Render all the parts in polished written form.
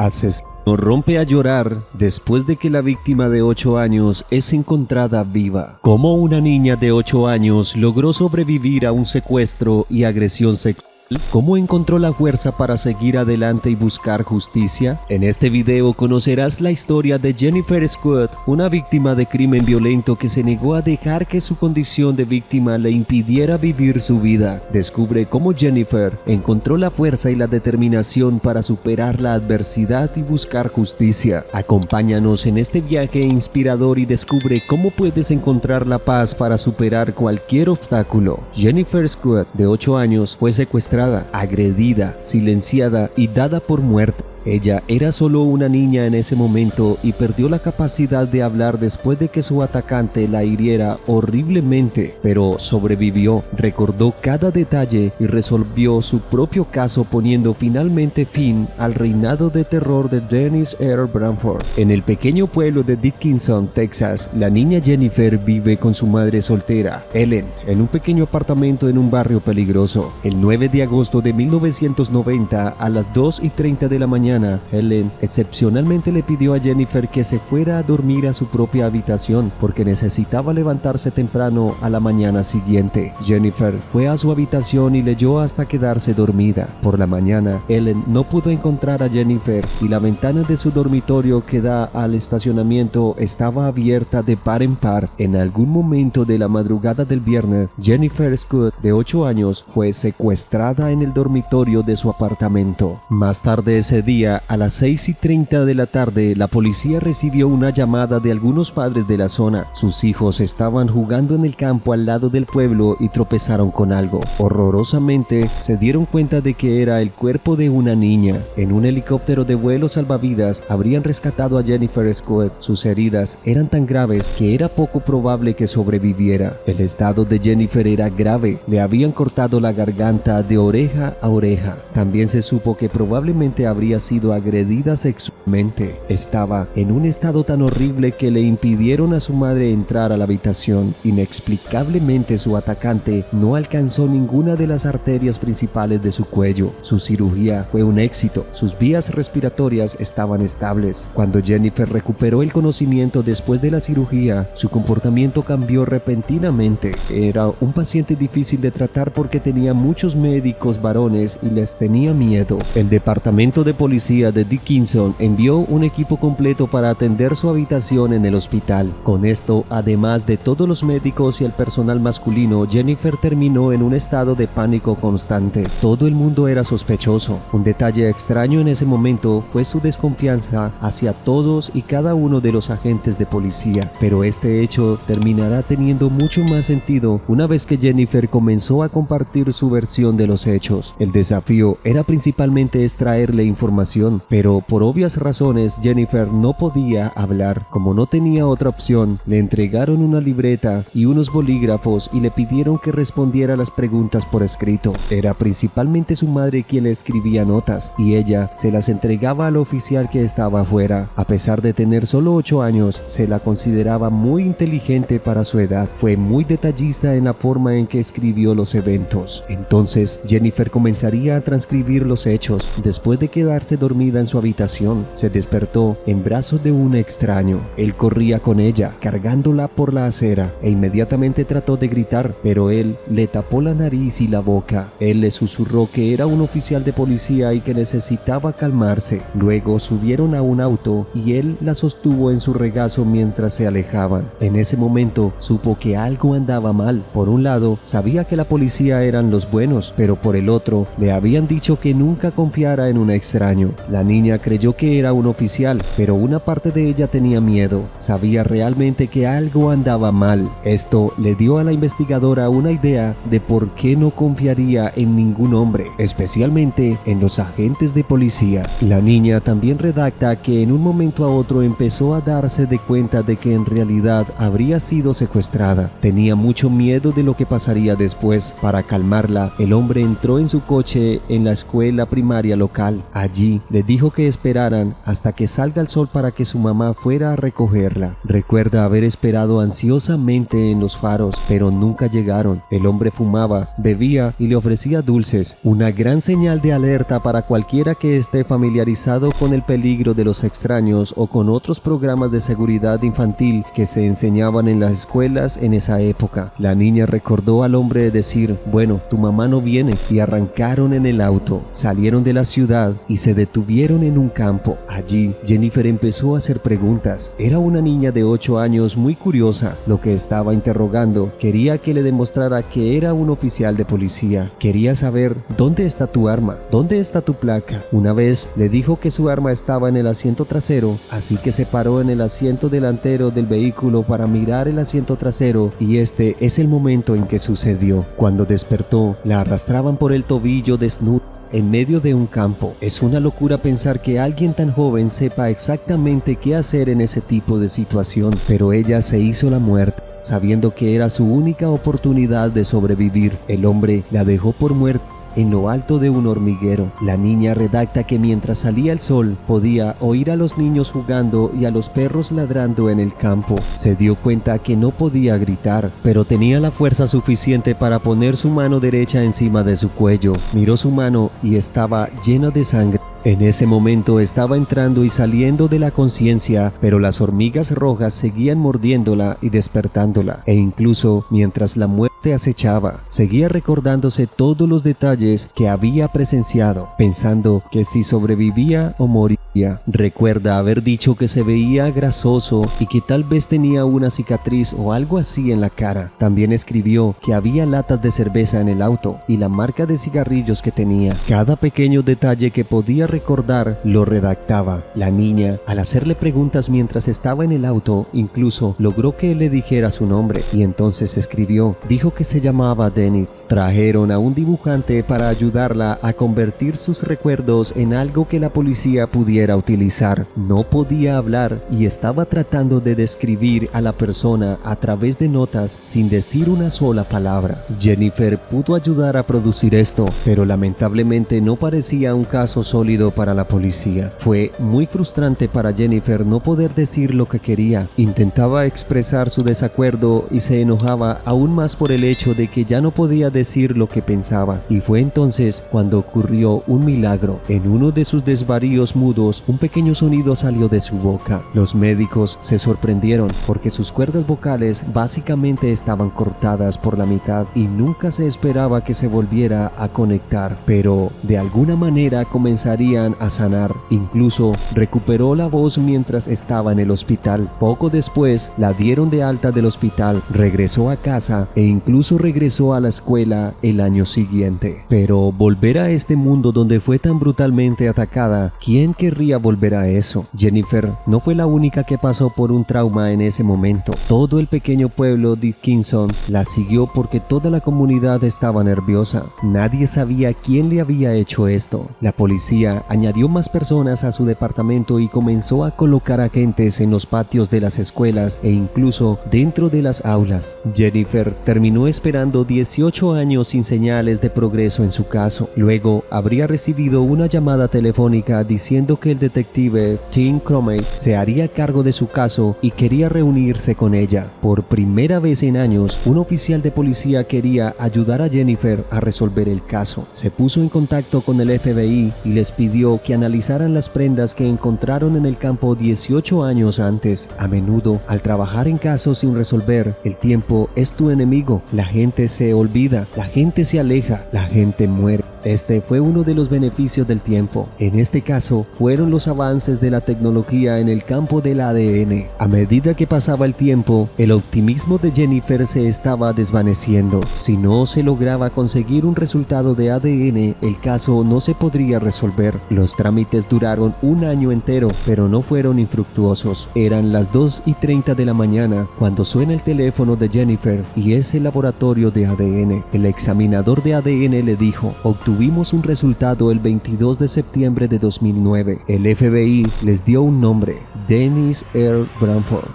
Asesino rompe a llorar después de que la víctima de 8 años es encontrada viva. ¿Cómo una niña de 8 años logró sobrevivir a un secuestro y agresión sexual? ¿Cómo encontró la fuerza para seguir adelante y buscar justicia? En este video conocerás la historia de Jennifer Scott, una víctima de crimen violento que se negó a dejar que su condición de víctima le impidiera vivir su vida. Descubre cómo Jennifer encontró la fuerza y la determinación para superar la adversidad y buscar justicia. Acompáñanos en este viaje inspirador y descubre cómo puedes encontrar la paz para superar cualquier obstáculo. Jennifer Scott, de 8 años, fue secuestrada, agredida, silenciada y dada por muerta. Ella era solo una niña en ese momento y perdió la capacidad de hablar después de que su atacante la hiriera horriblemente, pero sobrevivió, recordó cada detalle y resolvió su propio caso, poniendo finalmente fin al reinado de terror de Dennis R. Bradford. En el pequeño pueblo de Dickinson, Texas, la niña Jennifer vive con su madre soltera, Ellen, en un pequeño apartamento en un barrio peligroso. El 9 de agosto de 1990, a las 2:30 de la mañana, Ellen excepcionalmente le pidió a Jennifer que se fuera a dormir a su propia habitación porque necesitaba levantarse temprano a la mañana siguiente. Jennifer fue a su habitación y leyó hasta quedarse dormida. Por la mañana, Ellen no pudo encontrar a Jennifer y la ventana de su dormitorio que da al estacionamiento estaba abierta de par en par. En algún momento de la madrugada del viernes, Jennifer Scott, de 8 años, fue secuestrada en el dormitorio de su apartamento. Más tarde ese día, a las 6:30 de la tarde, la policía recibió una llamada de algunos padres de la zona. Sus hijos estaban jugando en el campo al lado del pueblo y tropezaron con algo. Horrorosamente, se dieron cuenta de que era el cuerpo de una niña. En un helicóptero de vuelo salvavidas habrían rescatado a Jennifer Scott. Sus heridas eran tan graves que era poco probable que sobreviviera. El estado de Jennifer era grave. Le habían cortado la garganta de oreja a oreja. También se supo que probablemente habría sido agredida sexualmente. Estaba en un estado tan horrible que le impidieron a su madre entrar a la habitación. Inexplicablemente, su atacante no alcanzó ninguna de las arterias principales de su cuello. Su cirugía fue un éxito. Sus vías respiratorias estaban estables. Cuando Jennifer recuperó el conocimiento después de la cirugía, su comportamiento cambió repentinamente. Era un paciente difícil de tratar porque tenía muchos médicos varones y les tenía miedo. El departamento de policía de Dickinson envió un equipo completo para atender su habitación en el hospital. Con esto, además de todos los médicos y el personal masculino, Jennifer terminó en un estado de pánico constante. Todo el mundo era sospechoso. Un detalle extraño en ese momento fue su desconfianza hacia todos y cada uno de los agentes de policía. Pero este hecho terminará teniendo mucho más sentido una vez que Jennifer comenzó a compartir su versión de los hechos. El desafío era principalmente extraerle información, pero por obvias razones Jennifer no podía hablar. Como no tenía otra opción, le entregaron una libreta y unos bolígrafos y le pidieron que respondiera las preguntas por escrito. Era principalmente su madre quien le escribía notas y ella se las entregaba al oficial que estaba afuera. A pesar de tener solo 8 años, se la consideraba muy inteligente para su edad. Fue muy detallista en la forma en que escribió los eventos. Entonces Jennifer comenzaría a transcribir los hechos. Después de quedarse dormida en su habitación, se despertó en brazos de un extraño. Él corría con ella, cargándola por la acera, e inmediatamente trató de gritar, pero él le tapó la nariz y la boca. Él le susurró que era un oficial de policía y que necesitaba calmarse. Luego subieron a un auto y él la sostuvo en su regazo mientras se alejaban. En ese momento supo que algo andaba mal. Por un lado, sabía que la policía eran los buenos, pero por el otro, le habían dicho que nunca confiara en un extraño. La niña creyó que era un oficial, pero una parte de ella tenía miedo. Sabía realmente que algo andaba mal. Esto le dio a la investigadora una idea de por qué no confiaría en ningún hombre, especialmente en los agentes de policía. La niña también redacta que en un momento a otro empezó a darse de cuenta de que en realidad habría sido secuestrada. Tenía mucho miedo de lo que pasaría después. Para calmarla, el hombre entró en su coche en la escuela primaria local. Allí allí, les dijo que esperaran hasta que salga el sol para que su mamá fuera a recogerla. Recuerda haber esperado ansiosamente en los faros, pero nunca llegaron. El hombre fumaba, bebía y le ofrecía dulces, una gran señal de alerta para cualquiera que esté familiarizado con el peligro de los extraños o con otros programas de seguridad infantil que se enseñaban en las escuelas en esa época. La niña recordó al hombre decir: bueno, tu mamá no viene, y arrancaron en el auto. Salieron de la ciudad y se detuvieron en un campo. Allí, Jennifer empezó a hacer preguntas. Era una niña de 8 años muy curiosa. Lo que estaba interrogando quería que le demostrara que era un oficial de policía. Quería saber: ¿dónde está tu arma? ¿Dónde está tu placa? Una vez le dijo que su arma estaba en el asiento trasero, así que se paró en el asiento delantero del vehículo para mirar el asiento trasero, y este es el momento en que sucedió. Cuando despertó, la arrastraban por el tobillo desnuda en medio de un campo. Es una locura pensar que alguien tan joven sepa exactamente qué hacer en ese tipo de situación, pero ella se hizo la muerta, sabiendo que era su única oportunidad de sobrevivir. El hombre la dejó por muerta en lo alto de un hormiguero. La niña redacta que mientras salía el sol podía oír a los niños jugando y a los perros ladrando en el campo. Se dio cuenta que no podía gritar, pero tenía la fuerza suficiente para poner su mano derecha encima de su cuello. Miró su mano y estaba llena de sangre. En ese momento estaba entrando y saliendo de la conciencia, pero las hormigas rojas seguían mordiéndola y despertándola, e incluso mientras la muerte acechaba, seguía recordándose todos los detalles que había presenciado, pensando que si sobrevivía o moría. Recuerda haber dicho que se veía grasoso y que tal vez tenía una cicatriz o algo así en la cara. También escribió que había latas de cerveza en el auto y la marca de cigarrillos que tenía. Cada pequeño detalle que podía recordar lo redactaba. La niña, al hacerle preguntas mientras estaba en el auto, incluso logró que él le dijera su nombre, y entonces escribió. Dijo que se llamaba Dennis. Trajeron a un dibujante para ayudarla a convertir sus recuerdos en algo que la policía pudiera utilizar. No podía hablar y estaba tratando de describir a la persona a través de notas sin decir una sola palabra. Jennifer pudo ayudar a producir esto, pero lamentablemente no parecía un caso sólido para la policía. Fue muy frustrante para Jennifer no poder decir lo que quería. Intentaba expresar su desacuerdo y se enojaba aún más por el hecho de que ya no podía decir lo que pensaba. Y fue entonces cuando ocurrió un milagro. En uno de sus desvaríos mudos, un pequeño sonido salió de su boca. Los médicos se sorprendieron porque sus cuerdas vocales básicamente estaban cortadas por la mitad y nunca se esperaba que se volviera a conectar, pero de alguna manera comenzarían a sanar. Incluso recuperó la voz mientras estaba en el hospital. Poco después la dieron de alta del hospital, regresó a casa e incluso regresó a la escuela el año siguiente. Pero volver a este mundo donde fue tan brutalmente atacada, ¿quién querría volver a eso? Jennifer no fue la única que pasó por un trauma en ese momento. Todo el pequeño pueblo Dickinson la siguió porque toda la comunidad estaba nerviosa. Nadie sabía quién le había hecho esto. La policía añadió más personas a su departamento y comenzó a colocar agentes en los patios de las escuelas e incluso dentro de las aulas. Jennifer terminó esperando 18 años sin señales de progreso en su caso. Luego habría recibido una llamada telefónica diciendo que el detective Tim Cromie se haría cargo de su caso y quería reunirse con ella. Por primera vez en años, un oficial de policía quería ayudar a Jennifer a resolver el caso. Se puso en contacto con el FBI y les pidió que analizaran las prendas que encontraron en el campo 18 años antes. A menudo, al trabajar en casos sin resolver, el tiempo es tu enemigo. La gente se olvida, la gente se aleja, la gente muere. Este fue uno de los beneficios del tiempo. En este caso, fueron los avances de la tecnología en el campo del ADN. A medida que pasaba el tiempo, el optimismo de Jennifer se estaba desvaneciendo. Si no se lograba conseguir un resultado de ADN, el caso no se podría resolver. Los trámites duraron un año entero, pero no fueron infructuosos. Eran las 2:30 de la mañana cuando suena el teléfono de Jennifer y es el laboratorio de ADN. El examinador de ADN le dijo: obtuvimos un resultado el 22 de septiembre de 2009. El FBI les dio un nombre: Dennis Earl Bradford.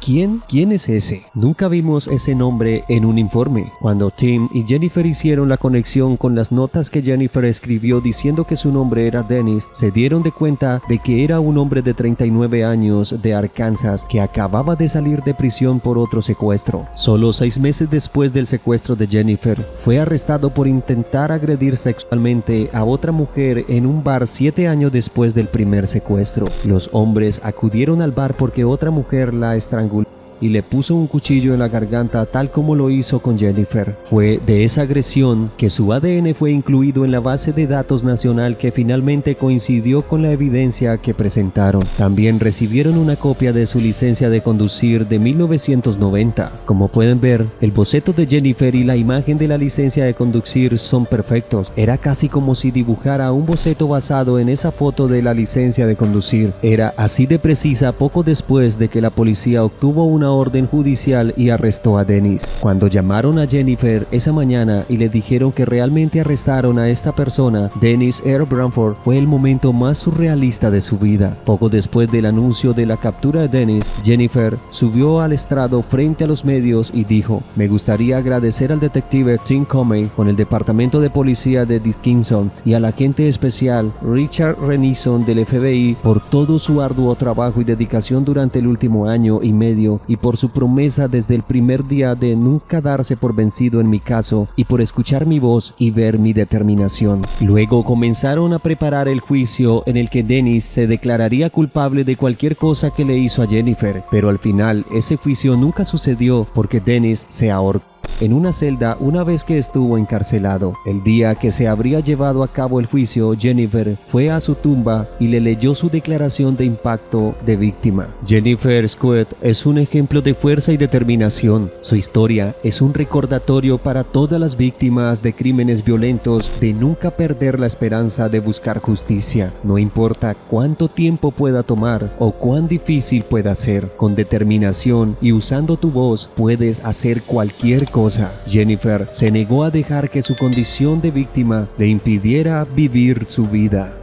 ¿Quién es ese? Nunca vimos ese nombre en un informe. Cuando Tim y Jennifer hicieron la conexión con las notas que Jennifer escribió diciendo que su nombre era Dennis, se dieron de cuenta de que era un hombre de 39 años de Arkansas que acababa de salir de prisión por otro secuestro. Solo 6 meses después del secuestro de Jennifer, fue arrestado por intentar agredir sexualmente a otra mujer en un bar 7 años después del primer secuestro. Los hombres acudieron al bar porque otra mujer la estranguló y le puso un cuchillo en la garganta tal como lo hizo con Jennifer. Fue de esa agresión que su ADN fue incluido en la base de datos nacional que finalmente coincidió con la evidencia que presentaron. También recibieron una copia de su licencia de conducir de 1990. Como pueden ver, el boceto de Jennifer y la imagen de la licencia de conducir son perfectos. Era casi como si dibujara un boceto basado en esa foto de la licencia de conducir. Era así de precisa poco después de que la policía obtuvo una orden judicial y arrestó a Dennis. Cuando llamaron a Jennifer esa mañana y le dijeron que realmente arrestaron a esta persona, Dennis R. Branford, fue el momento más surrealista de su vida. Poco después del anuncio de la captura de Dennis, Jennifer subió al estrado frente a los medios y dijo: "Me gustaría agradecer al detective Tim Comey con el departamento de policía de Dickinson y al agente especial Richard Renison del FBI por todo su arduo trabajo y dedicación durante el último año y medio y por su promesa desde el primer día de nunca darse por vencido en mi caso y por escuchar mi voz y ver mi determinación". Luego comenzaron a preparar el juicio en el que Dennis se declararía culpable de cualquier cosa que le hizo a Jennifer, pero al final ese juicio nunca sucedió porque Dennis se ahorcó en una celda una vez que estuvo encarcelado. El día que se habría llevado a cabo el juicio, Jennifer fue a su tumba y le leyó su declaración de impacto de víctima. Jennifer Squid es un ejemplo de fuerza y determinación. Su historia es un recordatorio para todas las víctimas de crímenes violentos de nunca perder la esperanza de buscar justicia. No importa cuánto tiempo pueda tomar o cuán difícil pueda ser, con determinación y usando tu voz puedes hacer cualquier cosa. Jennifer se negó a dejar que su condición de víctima le impidiera vivir su vida.